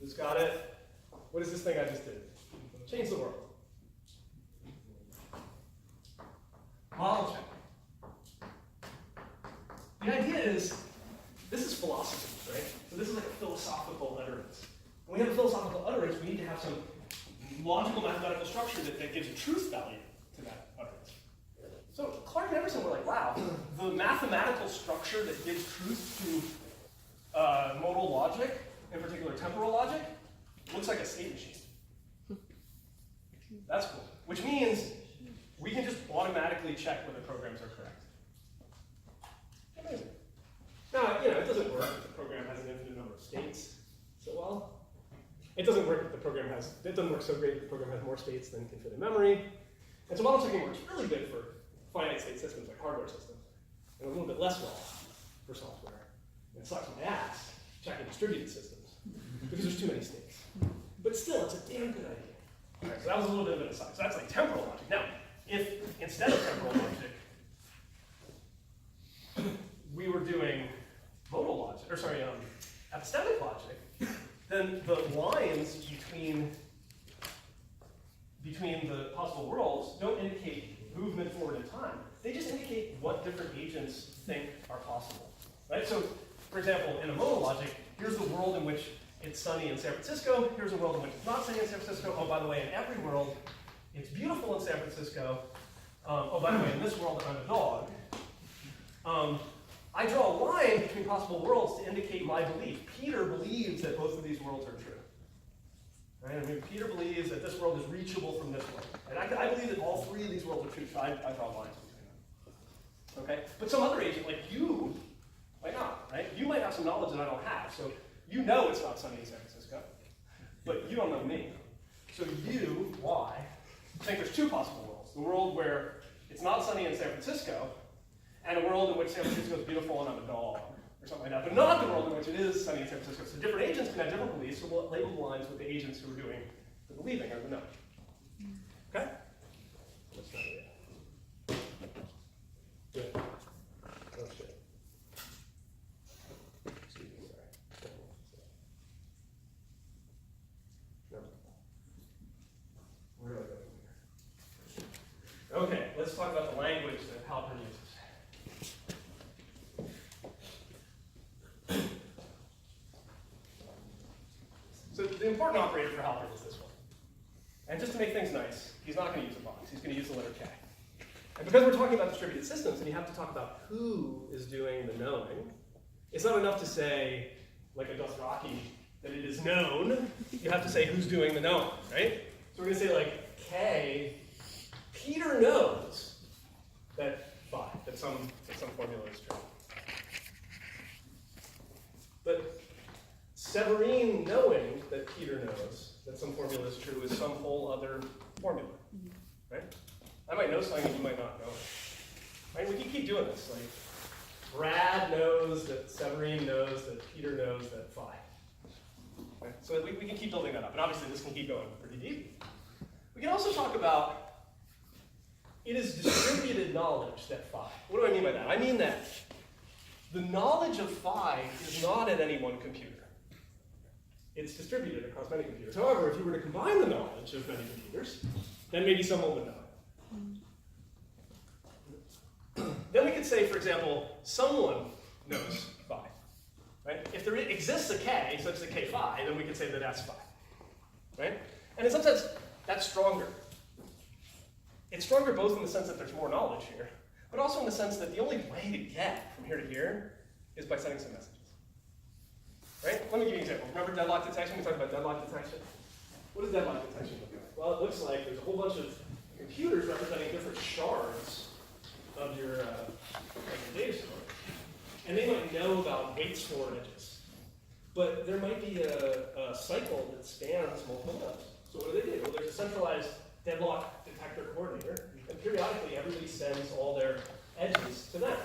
Who's got it? What is this thing I just did? Change the world. Model check. The idea is, this is philosophy, right? So this is like a philosophical utterance. When we have a philosophical utterance, we need to have some logical mathematical structure that gives a truth value to that utterance. So Clark and Emerson were like, wow, the mathematical structure that gives truth to modal logic, in particular temporal logic, looks like a state machine. That's cool. Which means we can just automatically check whether programs are correct. Amazing. Now, it doesn't work if the program has an infinite number of states so well. It doesn't work if the program has, it doesn't work so great if the program has more states than can fit in memory. And so model checking works really good for finite state systems like hardware systems, and a little bit less well for software. And it sucks my ass checking distributed systems because there's too many states. But still, it's a damn good idea. All right, so that was a little bit of an aside. So that's like temporal logic. Now, if instead of temporal logic, we were doing modal logic, or sorry, epistemic logic, then the lines between the possible worlds don't indicate movement forward in time. They just indicate what different agents think are possible. Right? So, for example, in a modal logic, here's the world in which it's sunny in San Francisco. Here's a world in which it's not sunny in San Francisco. Oh, by the way, in every world, it's beautiful in San Francisco. Oh, by the way, in this world, I'm a dog. I draw a line between possible worlds to indicate my belief. Peter believes that both of these worlds are true. Right? I mean, Peter believes that this world is reachable from this world. And I believe that all three of these worlds are true, so I draw lines between them. Okay? But some other agent, like you, might not, right? You might have some knowledge that I don't have. So you know it's not sunny in San Francisco, but you don't know me. So you, Y, think there's two possible worlds. The world where it's not sunny in San Francisco, and a world in which San Francisco is beautiful and I'm a dog, or something like that. But not the world in which it is sunny in San Francisco. So different agents can have different beliefs, so we'll label the lines with the agents who are doing the believing or the knowing. Okay? Let's try it. Good. Oh, shit. Excuse me, sorry. No. Where do I go from here? Okay, let's talk about the language that Halpern uses. So the important operator for Halpern is this one. And just to make things nice, he's not going to use a box. He's going to use the letter K. And because we're talking about distributed systems, and you have to talk about who is doing the knowing, it's not enough to say, like a Dothraki, that it is known. You have to say who's doing the knowing, right? So we're going to say, like, K, Peter knows that phi, that some formula is true. But Severine knowing that Peter knows that some formula is true is some whole other formula, right? I might know something and you might not know it. Right? We can keep doing this. Like, Brad knows that Severine knows that Peter knows that phi. Okay? So we can keep building that up. And obviously this can keep going pretty deep. We can also talk about it is distributed knowledge that phi. What do I mean by that? I mean that the knowledge of phi is not at any one computer. It's distributed across many computers. However, if you were to combine the knowledge of many computers, then maybe someone would know it. Then we could say, for example, someone knows phi. Right? If there exists a k such that k phi, then we could say that that's phi. Right? And in some sense, that's stronger. It's stronger both in the sense that there's more knowledge here, but also in the sense that the only way to get from here to here is by sending some messages. Right? Let me give you an example. Remember deadlock detection? We talked about deadlock detection. What does deadlock detection look like? Well, it looks like there's a whole bunch of computers representing different shards of your data store. And they might know about weight store edges. But there might be a cycle that spans multiple nodes. So what do? Well, there's a centralized deadlock detector coordinator, and periodically everybody sends all their edges to them.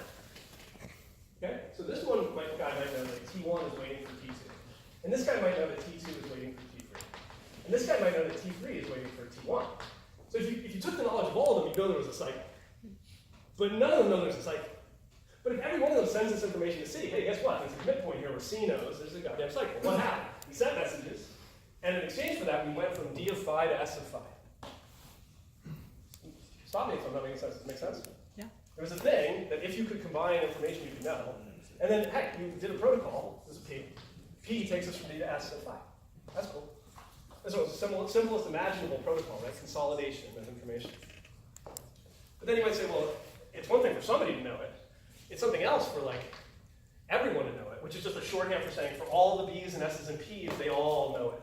Okay? So this guy might know that T1 is waiting for T2. And this guy might know that T2 is waiting for T3. And this guy might know that T3 is waiting for T1. So if you took the knowledge of all of them, you'd know there was a cycle. But none of them know there's a cycle. But if every one of them sends this information to C, hey, guess what? There's a commit point here where C knows there's a goddamn cycle. What happened? He sent messages. And in exchange for that, we went from D of phi to S of phi. Stop me if I'm not making sense. Does it make sense? Yeah. There was a thing that if you could combine information, you could know. And then, heck, you did a protocol. This is P. P takes us from D to S of phi. That's cool. This was the simplest imaginable protocol, right? Consolidation of information. But then you might say, well, it's one thing for somebody to know it. It's something else for, like, everyone to know it, which is just a shorthand for saying for all the B's and S's and P's, they all know it.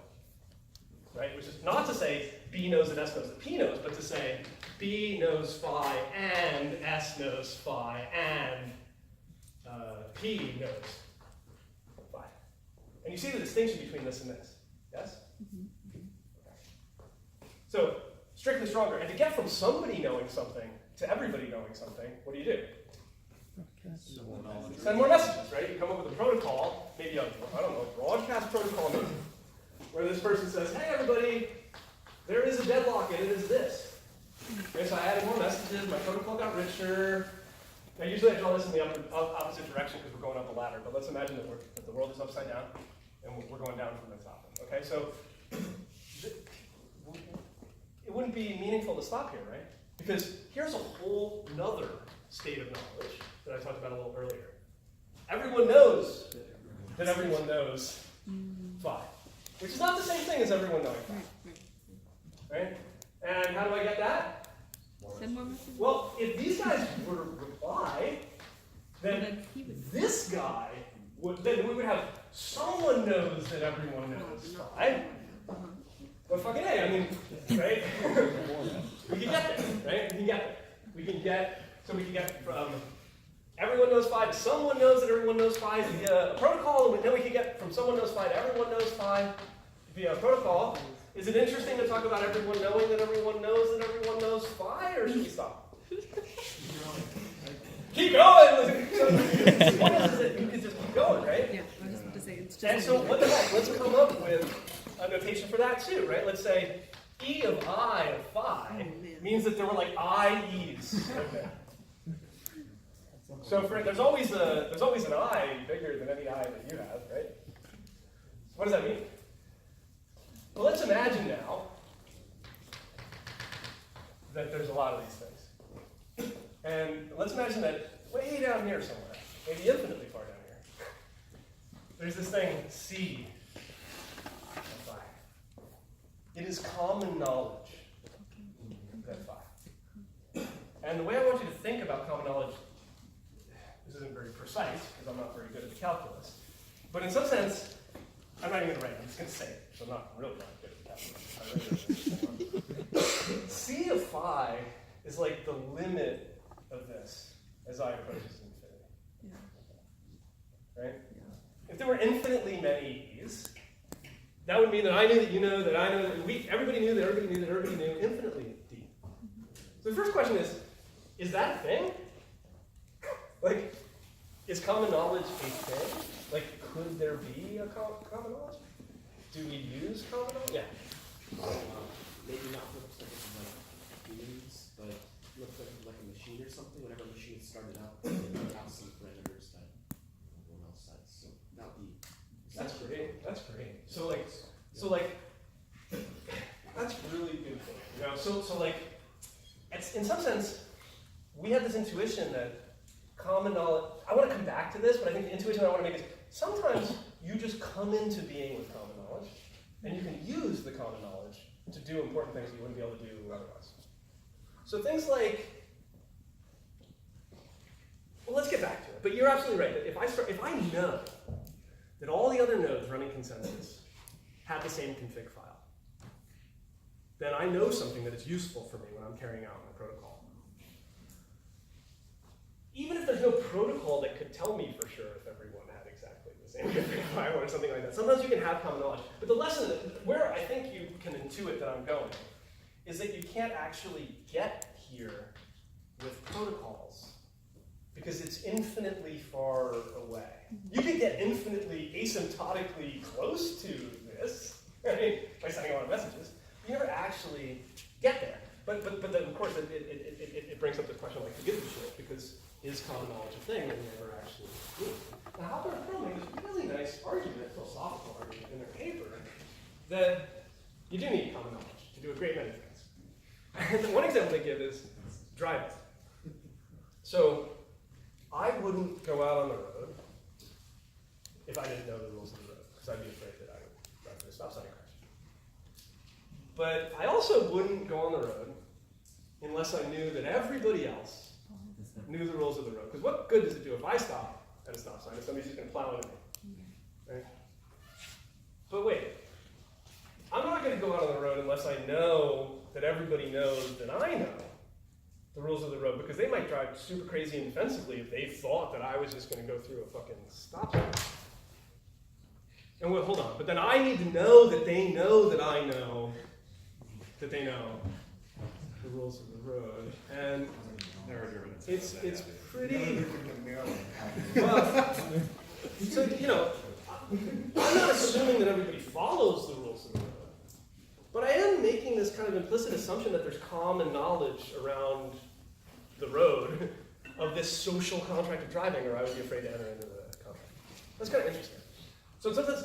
Right? Which is not to say B knows that S knows that P knows, but to say B knows phi and S knows phi and P knows phi. And you see the distinction between this and this. Yes? Okay. So, strictly stronger. And to get from somebody knowing something to everybody knowing something, what do you do? Send more messages, right? You come up with a protocol, maybe a broadcast protocol maybe, where this person says, hey everybody, there is a deadlock and it is this. Okay, so I added more messages, my protocol got richer. Now usually I draw this in the opposite direction because we're going up the ladder, but let's imagine that the world is upside down and we're going down from the top. Okay, so it wouldn't be meaningful to stop here, right? Because here's a whole nother state of knowledge that I talked about a little earlier. Everyone knows that everyone knows phi, which is not the same thing as everyone knowing phi. Right? And how do I get that? Send more messages. Well, if these guys were to reply, then this guy would, then we would have someone knows that everyone knows phi. But fucking A, I mean, right? We can get there, right? We can get there. We can get from everyone knows phi to someone knows that everyone knows phi via a protocol, and then we can get from someone knows phi to everyone knows phi via a protocol. Is it interesting to talk about everyone knowing that everyone knows phi, or should we stop? Keep going! The point is that you can just keep going, right? Yeah, I was just about to say, it's just... And so what the heck, let's come up with a notation for that too, right? Let's say E of I of phi means that there were like IEs. Okay. So there's always an I bigger than any I that you have, right? So what does that mean? Well, let's imagine now that there's a lot of these things. And let's imagine that way down here somewhere, maybe infinitely far down here, there's this thing C of phi. It is common knowledge that phi. And the way I want you to think about common knowledge, this isn't very precise because I'm not very good at the calculus, but in some sense, I'm not even going to write it, I'm just going to say it, so I'm not really not good at the calculus. C of phi is like the limit of this as I approach infinity. Yeah. Right? Yeah. If there were infinitely many E's, that would mean that I knew that you know, that I know that everybody knew that everybody knew that everybody knew infinitely D. So the first question is that a thing? Like, is common knowledge a thing? Like, could there be a common knowledge? Do we use common knowledge? Yeah. Maybe not for the sake of like humans, but looks like a machine or something. Whenever a machine started out, it would have some parameters that everyone else had. So that would be. That's great. That's great. So like, that's really beautiful. You know, so like, it's, in some sense, we have this intuition that common knowledge. I want to come back to this, but I think the intuition I want to make is sometimes you just come into being with common knowledge, and you can use the common knowledge to do important things you wouldn't be able to do otherwise. So things like, well, let's get back to it. But you're absolutely right that if I know that all the other nodes running consensus have the same config file, then I know something that is useful for me when I'm carrying out my protocol. Even if there's no protocol that could tell me for sure if everyone had exactly the same config file or something like that. Sometimes you can have common knowledge. But the lesson, where I think you can intuit that I'm going, is that you can't actually get here with protocols because it's infinitely far away. You can get infinitely asymptotically close to this, right, by sending a lot of messages. You never actually get there. But then, of course, it brings up this question like, who gives a shit? Because is common knowledge a thing that you never actually do? Now, Hopper and Pearl made this really nice argument, philosophical argument in their paper, that you do need common knowledge to do a great many things. And one example they give is driving. So I wouldn't go out on the road if I didn't know the rules of the road, because I'd be afraid that I would drive into a stop sign and crash. But I also wouldn't go on the road unless I knew that everybody else knew the rules of the road. Because what good does it do if I stop at a stop sign if somebody's just going to plow into me? Right? But wait, I'm not going to go out on the road unless I know that everybody knows that I know the rules of the road, because they might drive super crazy and defensively if they thought that I was just going to go through a fucking stop sign. And well, hold on, but then I need to know that they know that I know that they know the rules of the road. And it's pretty well. So, you know, I'm not assuming that everybody follows the rules of the road, but I am making this kind of implicit assumption that there's common knowledge around the road of this social contract of driving, or I would be afraid to enter into the contract. That's kind of interesting. So sometimes,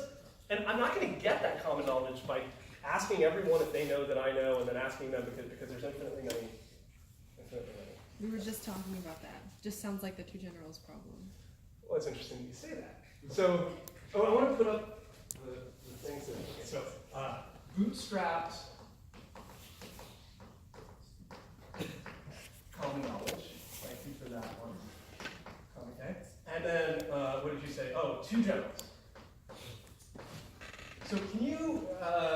and I'm not going to get that common knowledge by asking everyone if they know that I know, and then asking them because there's infinitely many. We were just talking about that. Just sounds like the two generals problem. Well, it's interesting that you say that. So, I want to put up the things that, okay, so, bootstrapped common knowledge. Thank you for that one. Okay. And then, what did you say? Oh, two generals. So can you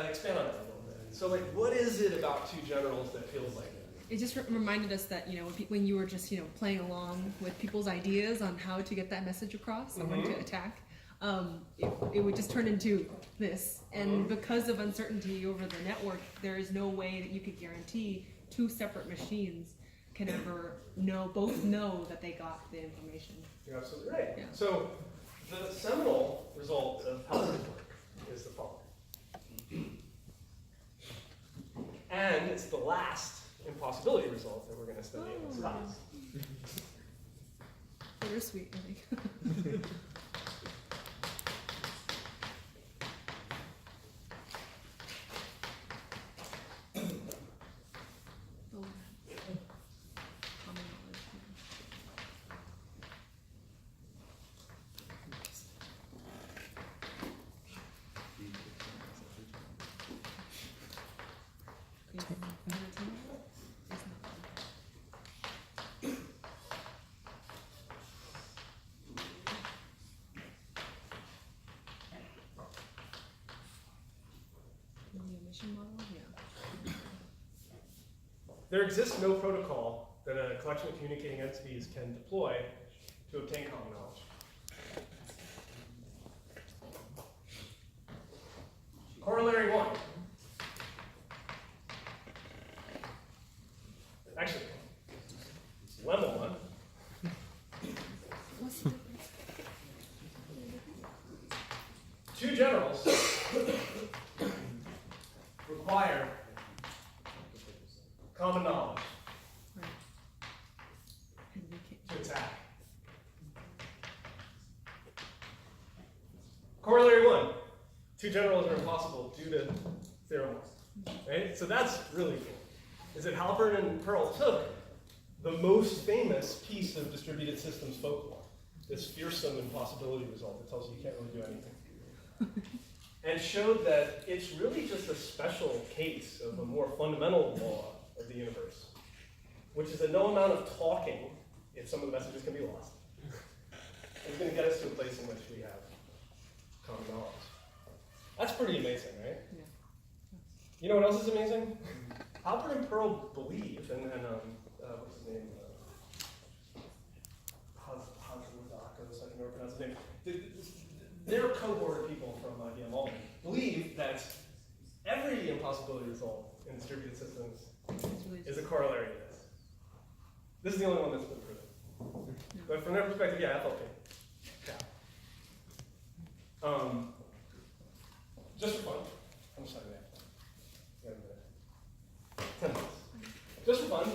expand on that a little bit? So, like, what is it about two generals that feels like it? It just reminded us that, you know, when you were just, you know, playing along with people's ideas on how to get that message across and when to attack, it would just turn into this. And because of uncertainty over the network, there is no way that you could guarantee two separate machines can ever both know that they got the information. You're absolutely right. Yeah. So the seminal result of Halpern's work is the following. And it's the last impossibility result that we're going to study in this class. Bittersweet, I think. There exists no protocol that a collection of communicating entities can deploy to obtain common knowledge. Corollary one. Actually, level one. Two generals require common knowledge to attack. Corollary one. Two generals are impossible due to theorem one. Right? So that's really cool. Is that Halpern and Pearl took the most famous piece of distributed systems folklore, this fearsome impossibility result that tells you you can't really do anything, and showed that it's really just a special case of a more fundamental law of the universe, which is that no amount of talking, if some of the messages can be lost, is going to get us to a place in which we have common knowledge. That's pretty amazing, right? Yeah. You know what else is amazing? Halpern and Pearl believe, and what's his name? Hazardakos, I can never pronounce his name. Their cohort of people from IBM Alden believe that every impossibility result in distributed systems is a corollary to this. This is the only one that's been proven. No. But from their perspective, yeah, FLP. Yeah. Just for fun, how much time do we have? We have a minute. 10 minutes. Just for fun,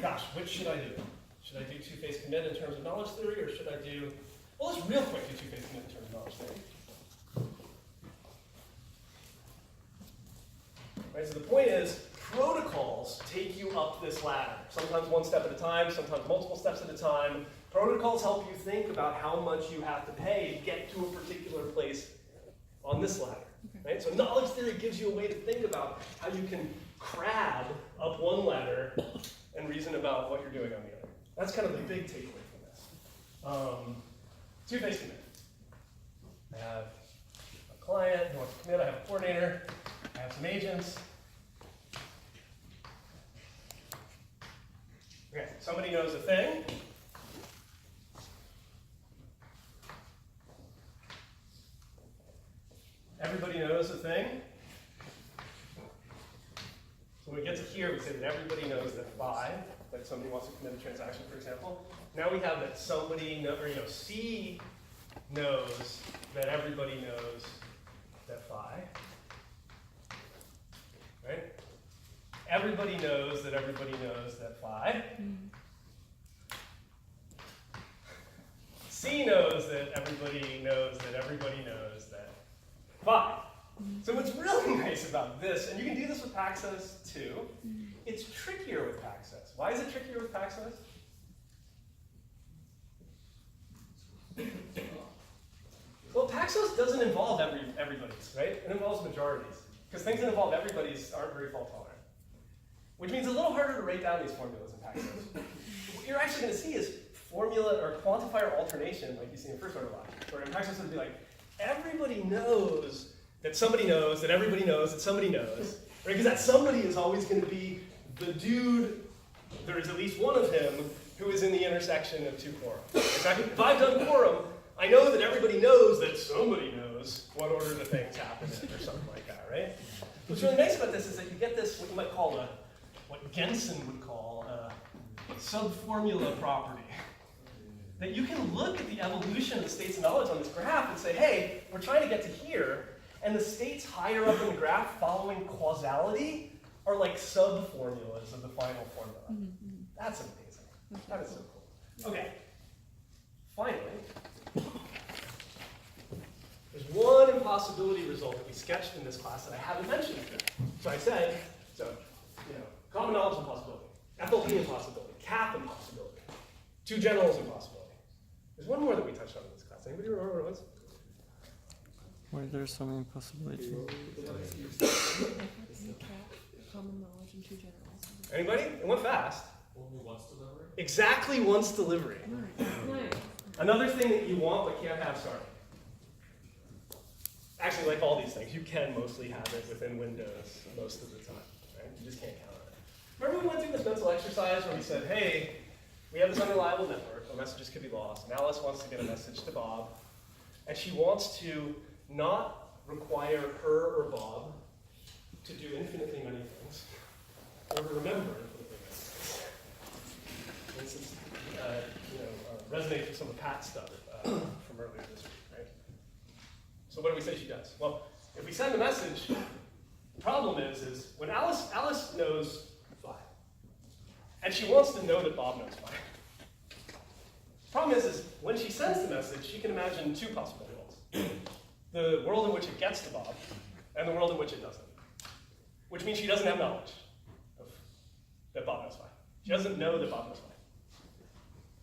gosh, which should I do? Should I do two-phase commit in terms of knowledge theory, or should I do, well, let's real quick do two-phase commit in terms of knowledge theory. Right? So the point is, protocols take you up this ladder. Sometimes one step at a time, sometimes multiple steps at a time. Protocols help you think about how much you have to pay to get to a particular place on this ladder. Right? So knowledge theory gives you a way to think about how you can crab up one ladder and reason about what you're doing on the other. That's kind of the big takeaway from this. Two-phase commit. I have a client who wants to commit, I have a coordinator, I have some agents. Okay, somebody knows a thing. Everybody knows a thing. So when we get to here, we say that everybody knows that phi, that somebody wants to commit a transaction, for example. Now we have that somebody, C knows that everybody knows that phi. Right? Everybody knows that everybody knows that phi. C knows that everybody knows that everybody knows that phi. So what's really nice about this, and you can do this with Paxos too, it's trickier with Paxos. Why is it trickier with Paxos? Well, Paxos doesn't involve everybody's, right? It involves majorities. Because things that involve everybody's aren't very fault tolerant. Which means it's a little harder to write down these formulas in Paxos. What you're actually going to see is formula or quantifier alternation, like you see in first order logic, where in Paxos it would be like, everybody knows that somebody knows that everybody knows that somebody knows, right? Because that somebody is always going to be the dude, there is at least one of him, who is in the intersection of two quorums. If I've done quorum, I know that everybody knows that somebody knows what order the things happen in, or something like that, right? What's really nice about this is that you get this, what you might call what Gensen would call a subformula property. That you can look at the evolution of the states of knowledge on this graph and say, hey, we're trying to get to here, and the states higher up in the graph following causality are like sub-formulas of the final formula. Mm-hmm. That's amazing. That is so cool. Okay. Finally, there's one impossibility result that we sketched in this class that I haven't mentioned here. So I said, common knowledge impossibility, FLP impossibility, CAP impossibility, two generals impossibility. There's one more that we touched on in this class. Anybody remember what it was? Why there's some impossibility? Common knowledge and two generals. Anybody? It went fast. Only once delivery? Exactly once delivery. Nice. Another thing that you want but can't have, sorry. Actually, like all these things, you can mostly have it within Windows most of the time, right? You just can't count on it. Remember we went through this mental exercise where we said, hey, we have this unreliable network, where messages could be lost, and Alice wants to get a message to Bob, and she wants to not require her or Bob to do infinitely many things, or to remember infinitely many things. For instance, resonates with some of Pat's stuff from earlier this week, right? So what do we say she does? Well, if we send a message, the problem is when Alice knows phi, and she wants to know that Bob knows phi. The problem is when she sends the message, she can imagine two possible worlds. The world in which it gets to Bob, and the world in which it doesn't. Which means she doesn't have knowledge that Bob knows phi. She doesn't know that Bob knows phi.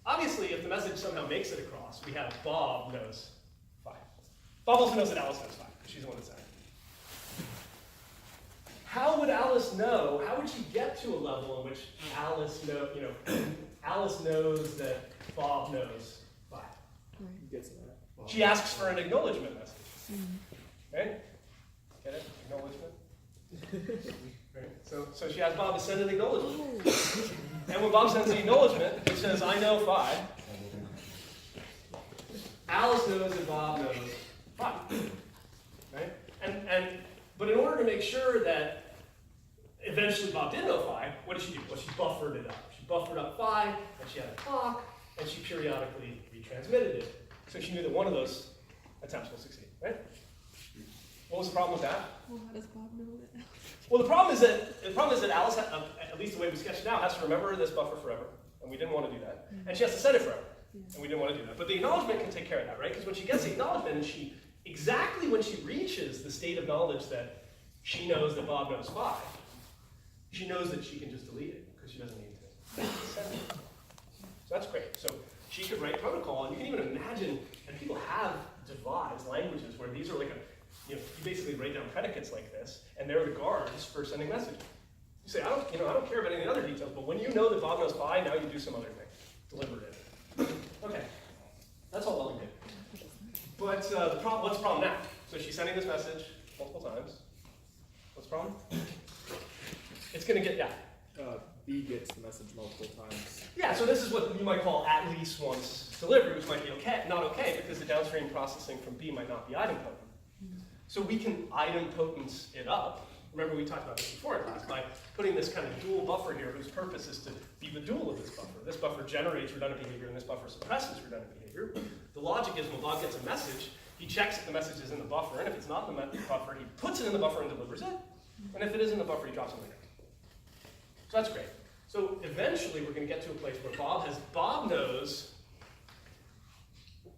Obviously, if the message somehow makes it across, we have Bob knows phi. Bob also knows that Alice knows phi. She's the one that said it. How would Alice know? How would she get to a level in which Alice knows that Bob knows phi? She asks for an acknowledgement message. Right? Get it? Acknowledgement? Right. So she asks Bob to send an acknowledgement. And when Bob sends the acknowledgement, which says, I know phi, Alice knows that Bob knows phi. Right? But in order to make sure that eventually Bob did know phi, what did she do? Well, she buffered it up. She buffered up phi, and she had a clock, and she periodically retransmitted it. So she knew that one of those attempts will succeed, right? What was the problem with that? Well, how does Bob know that? Well, the problem is that Alice, at least the way we sketched it now, has to remember this buffer forever, and we didn't want to do that. And she has to set it forever, and we didn't want to do that. But the acknowledgement can take care of that, right? Because when she gets the acknowledgement, and exactly when she reaches the state of knowledge that she knows that Bob knows 5. She knows that she can just delete it because she doesn't need to send it. So that's great. So she could write protocol, and you can even imagine, and people have devised languages where these are like you basically write down predicates like this, and they're the guards for sending messages. You say, I don't care about any other details, but when you know that Bob knows 5, now you do some other thing. Deliver it. Okay, that's all well and good. But what's the problem now? So she's sending this message multiple times. What's the problem? It's going to get, B gets the message multiple times. Yeah, so this is what you might call at least once delivery, which might be okay, not okay, because the downstream processing from B might not be idempotent. So we can idempotence it up. Remember we talked about this before in class, by putting this kind of dual buffer here whose purpose is to be the dual of this buffer. This buffer generates redundant behavior and this buffer suppresses redundant behavior. The logic is when Bob gets a message, he checks if the message is in the buffer, and if it's not in the buffer, he puts it in the buffer and delivers it. And if it is in the buffer, he drops it in the ground. So that's great. So eventually we're going to get to a place where Bob knows,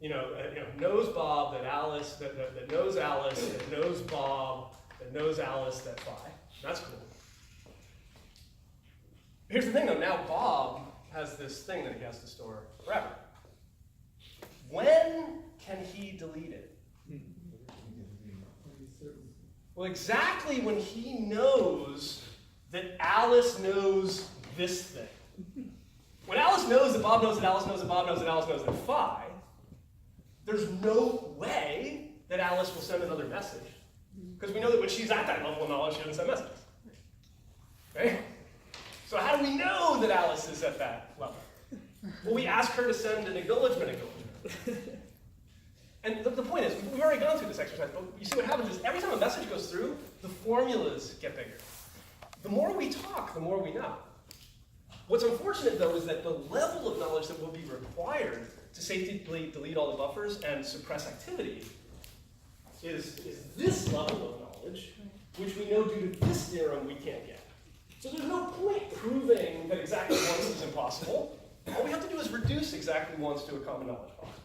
knows Bob, that Alice, that knows Alice, that knows Bob, that knows Alice, that 5. That's cool. Here's the thing though, now Bob has this thing that he has to store forever. When can he delete it? Well, exactly when he knows that Alice knows this thing. When Alice knows that Bob knows that Alice knows that Bob knows that Alice knows that 5, there's no way that Alice will send another message. Because we know that when she's at that level of knowledge, she doesn't send messages. Okay? So how do we know that Alice is at that level? Well, we ask her to send an acknowledgement. And the point is, we've already gone through this exercise, but you see what happens is every time a message goes through, the formulas get bigger. The more we talk, the more we know. What's unfortunate, though, is that the level of knowledge that will be required to safely delete all the buffers and suppress activity is this level of knowledge, which we know due to this theorem we can't get. So there's no point proving that exactly once is impossible. All we have to do is reduce exactly once to a common knowledge box.